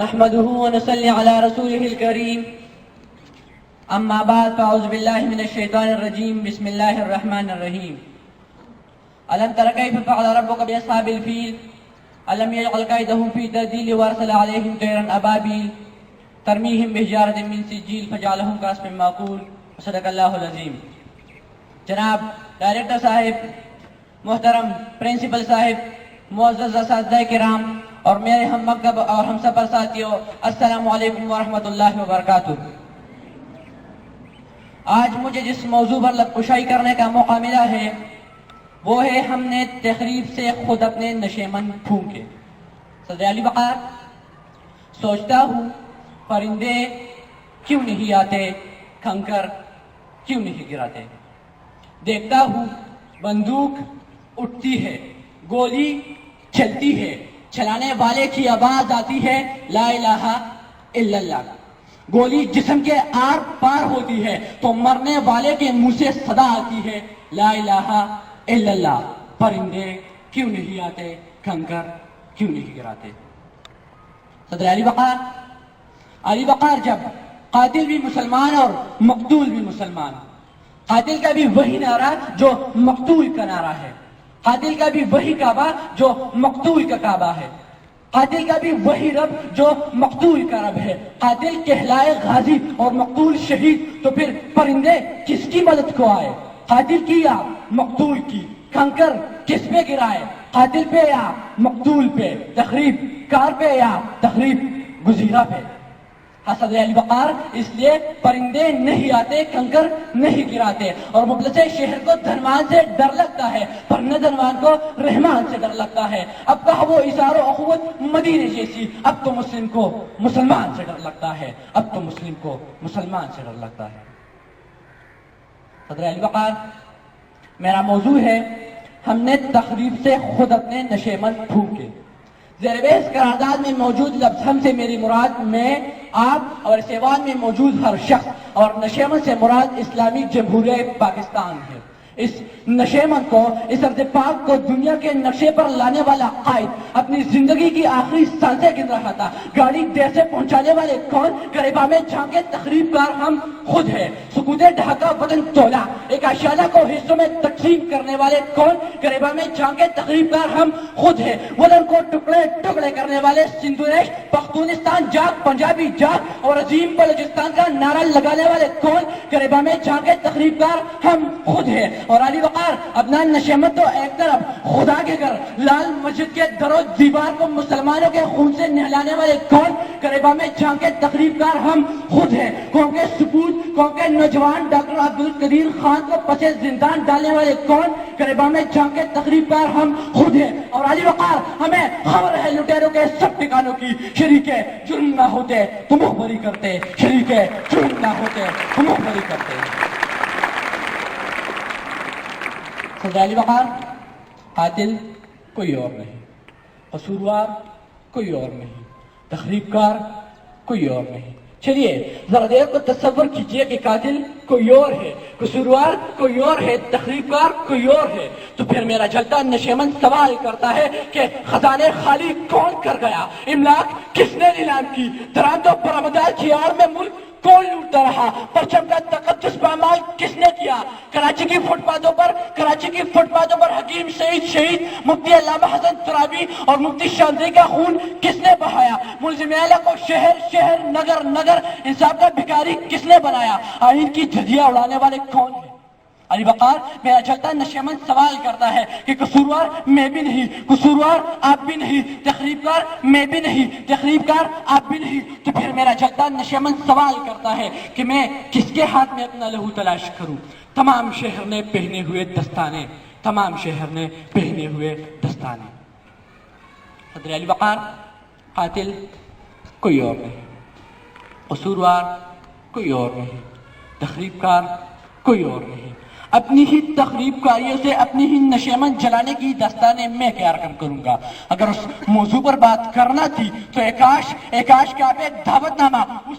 نحمده ونصلي على رسوله الكريم أما بعد فأعوذ بالله من الشيطان الرجيم بسم الله الرحمن الرحيم ألم تر كيف فعل ربك بأصحاب الفيل ألم يجعل كيدهم في تضليل وأرسل عليهم طيرا أبابيل ترميهم بحجارة من سجيل فجعلهم كعصف مأكول صدق الله العظيم. جناب ڈائریکٹر صاحب، محترم پرنسپل صاحب، معزز اساتذہ کرام اور میرے ہم مکتب اور ہم سفر ساتھیوں، السلام علیکم ورحمۃ اللہ وبرکاتہ. آج مجھے جس موضوع پر لبکشائی کرنے کا موقع ملا ہے وہ ہے ہم نے تخریب سے خود اپنے نشیمن پھونکے. صدر علی وقار، سوچتا ہوں پرندے کیوں نہیں آتے، کنکر کیوں نہیں گراتے. دیکھتا ہوں بندوق اٹھتی ہے، گولی چلتی ہے، چلانے والے کی آواز آتی ہے لا الہ الا اللہ. گولی جسم کے آر پار ہوتی ہے تو مرنے والے کے منہ سے صدا آتی ہے لا الہ الا اللہ. پرندے کیوں نہیں آتے، کنکر کیوں نہیں گراتے. صدر علی وقار جب قاتل بھی مسلمان اور مقتول بھی مسلمان، قاتل کا بھی وہی نعرہ جو مقتول کا نعرہ ہے، قاتل کا بھی وہی کعبہ جو مقتول کا کعبہ ہے، قاتل کا بھی وہی رب جو مقتول کا رب ہے. قاتل کہلائے غازی اور مقتول شہید، تو پھر پرندے کس کی مدد کو آئے، قاتل کی یا مقتول کی. کنکر کس پہ گرائے، قاتل پہ یا مقتول پہ، تخریب کار پہ یا تخریب گزیرہ پہ. حسد علی وقار، اس لیے پرندے نہیں آتے، کنکر نہیں گراتے. اور مفلس شہر کو دھنوان سے ڈر لگتا ہے پر نہ دھنوان کو رحمان سے ڈر لگتا ہے. اب کہا وہ اثار و اخوت مدینے جیسی، اب تو مسلم کو مسلمان سے ڈر لگتا ہے، اب تو مسلم کو مسلمان سے ڈر لگتا ہے. صدر علی وقار، میرا موضوع ہے ہم نے تخریب سے خود اپنے نشیمن پھونکے. زیر بحث قرارداد میں موجود لفظ ہم سے میری مراد میں، آپ اور سیوان میں موجود ہر شخص، اور نشیمن سے مراد اسلامی جمہوریہ پاکستان ہے. اس نشیمن کو، اس ارض پاک کو دنیا کے نقشے پر لانے والا قائد اپنی زندگی کی آخری سانسیں گن رہا تھا. گاڑی دیر سے پہنچانے والے کون، گریباں میں جھانکے تخریب کار ہم خود ہے. سکوتے ڈھاکہ وطن تولا، ایک اشیاء کو حصوں میں تقسیم کرنے والے کون، گریباں میں جھانکے تخریب کار ہم خود ہے. وطن کو ٹکڑے ٹکڑے کرنے والے سندھوریش، پختونستان جاگ، پنجابی جاگ اور عظیم بلوچستان کا نعرہ لگانے والے کون، گریباں میں جھانکے تخریب کار ہم خود ہے. اور علی وقار، اپنا نشیمت تو ایک طرف، خدا کے گھر لال مسجد کے در و دیوار کو مسلمانوں کے خون سے نہلانے والے کون، گریباں میں جھانکے تخریب کار ہم خود ہیں. قوم کے سپوت، قوم کے نوجوان ڈاکٹر عبدالقدیر خان کو پسے زندان ڈالنے والے کون، گریباں میں جھانکے تخریب کار ہم خود ہیں. اور علی وقار، ہمیں خبر ہے لٹیروں کے سب ٹھکانوں کی. شریک جرم نہ ہوتے تو مخبری کرتے، شریک جرم نہ ہوتے تو مخبری کرتے. صدر علی وقار، قاتل کوئی اور نہیں، قصوروار کوئی اور نہیں، تخریب کار کوئی اور نہیں. چلیے ذرا دیر کو تصور کیجئے کہ قاتل کوئی اور ہے، قصوروار کوئی اور ہے، تخریب کار کوئی اور ہے. تو پھر میرا جلتا نشیمن سوال کرتا ہے کہ خزانے خالی کون کر گیا، املاک کس نے نیلام کی، درامد و برآمدات کی آڑ میں ملک کون لوٹتا رہا، پرچم کا تقدس پامال کس نے کیا. کراچی کی فٹ پاتھوں پر حکیم شہید مفتی علامہ حسن ترابی اور مفتی شاندری کا خون کس نے بہایا. ملزم اعلیٰ کو شہر شہر نگر نگر انصاف کا بھکاری کس نے بنایا. آئین کی دھجیاں اڑانے والے کون ہیں. علی وقار، میرا چلتا نشیمن سوال کرتا ہے کہ قصوروار میں بھی نہیں، قصوروار آپ بھی نہیں، تخریب کار میں بھی نہیں، تخریب کار آپ بھی نہیں. تو پھر میرا چلتا نشیمن سوال کرتا ہے کہ میں کس کے ہاتھ میں اپنا لہو تلاش کروں. تمام شہر نے پہنے ہوئے دستانے، تمام شہر نے پہنے ہوئے دستانے. صدر علی وقار، قاتل کوئی اور نہیں، قصوروار کوئی اور نہیں، تخریب کار کوئی اور نہیں. اپنی ہی تخریب کاریوں سے اپنی ہی نشیمن جلانے کی داستانیں میں کیا رقم کروں گا. اگر اس موضوع پر بات کرنا تھی تو ایکاش کا آپ ایک دعوت نامہ اس